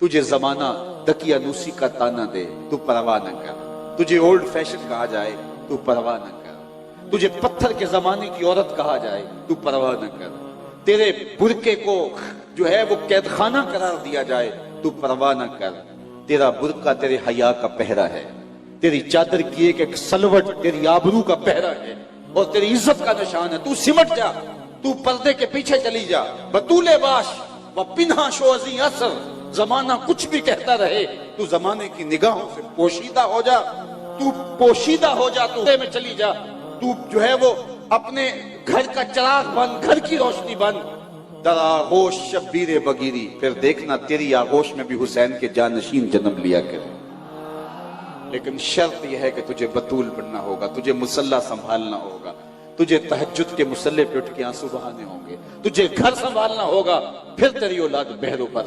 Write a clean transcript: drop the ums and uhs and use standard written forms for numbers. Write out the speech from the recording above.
तुझे जमाना दकियानूसी का ताना दे, तू परवाह न कर। तुझे ओल्ड फैशन कहा जाए, तू परवाह न कर। तुझे पत्थर के जमाने की औरत कहा जाए, तू परवाह न कर। तेरे बुरके को जो है वो कैदखाना करार दिया जाए, तू परवाह न कर। तेरा बुरका तेरे हया का पहरा है, तेरी चादर की एक सलवट तेरी आबरू का पहरा है और तेरी इज्जत का निशान है। तू सिमट जा, तू पर्दे के पीछे चली जा। बतूले बाश व पिन्हा शोजी असर, जमाना कुछ भी कहता रहे, तू जमाने की निगाहों से पोशीदा हो जा। तू पोशीदा हो जा, तू में चली जा। तू जो है वो अपने घर का चिराग बन, घर की रोशनी बन। दर आगोश शब्बीर बगीरी, फिर देखना तेरी आगोश में भी हुसैन के जानशीन जन्म लिया करे। लेकिन शर्त यह है कि तुझे बतूल बनना होगा, तुझे मुसल्ला संभालना होगा, तुझे तहज्जुद के मुसल्ले पे उठ के आंसू बहाने होंगे, तुझे घर संभालना होगा, फिर तेरी औलाद बहरों पर